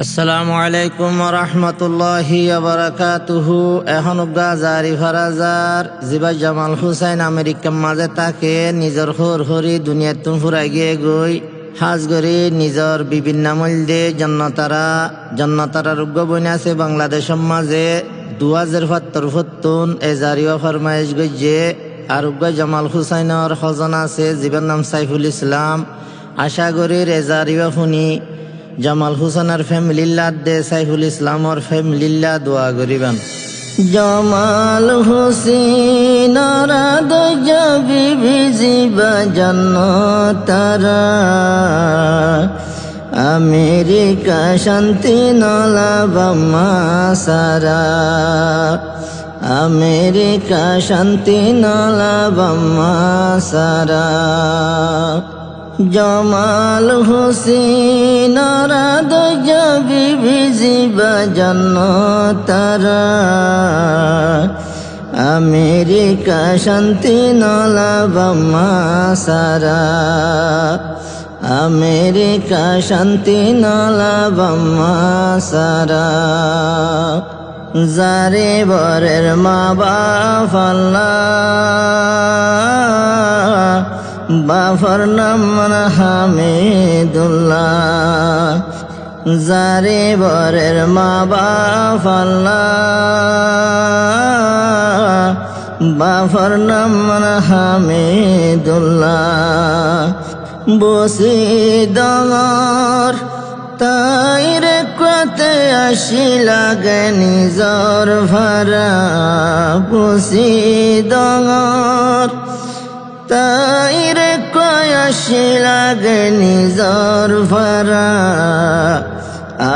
আসসালামু আলাইকুম ওয়া রাহমাতুল্লাহি ওয়া বারাকাতুহু। এখন জারি ফারাজার জিবা জামাল হুসাইন আমেরিকার মাঝে তাকে নিজের হর হরি দুনিয়ার তুম ফুরাই গিয়ে গই হাজ গরি নিজের বিভিন্ন মূল্যে জন্নতারা রুগ্য বইনা আছে বাংলাদেশের মাঝে 2077 এ জারিও ফরমাইশ গইছে আর জামাল হুসাইনের হজন আছে জীবন নাম সাইফুল ইসলাম। আশা করি রেজারিও শুনি জামাল হুসাইনের ফ্যামিলিল্লা দে সাইফুল ইসলামর ফ্যামিলিল্লা দোয়া করিবেন। জামাল হুসেইনের দয়া বিবি জিবা জান্নাতারা আমেরিকা শান্তি নলাবাম্মা সারা আমেরিকা শান্তি নলাবাম্মা সারা। জামাল হুসেইনের দয়া বিবি জিবা জান্নাতারা আমেরিকা শান্তি নলাবাম্মা সারা আমেরিকা শান্তি নলাবাম্মা সারা। যারে বরের মা বাপ আল্লাহ বাফর নাম হামিদুল্লাহ। যারে বরের মা বাপ আল্লাহ বাফর নাম হামিদুল্লাহ। বসি ডঙর তাইর কতে আসি লাগে নিজর ভাড়া। বসি ডঙর তাইর কয়াসি লাগে নিজর ভাড়া।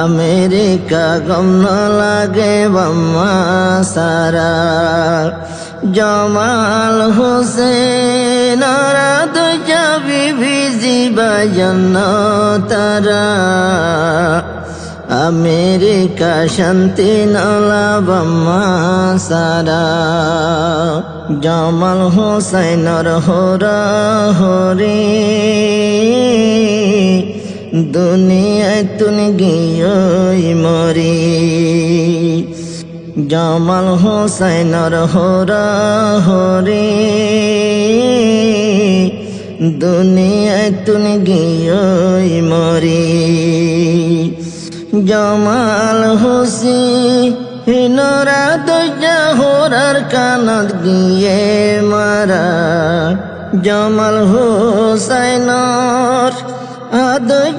আমেরিকা গম লাগে বাম্মা সারা। জামাল হুসেইনের দয়া বিবি জিবা জান্নাতারা আমেরিকা শান্তি নলাবাম্মা সারা। জামাল হুসাইনের হোরা হরি দুনিয়ায় তুন গিয়ই মরি। জামাল হুসাইনের হোরা হরি দুনিয়ায় তুন গিয়ই মরি। জামাল হুসেইনের দয়া হোরার কানত গিয়ে মারা। জামাল হুসাইনের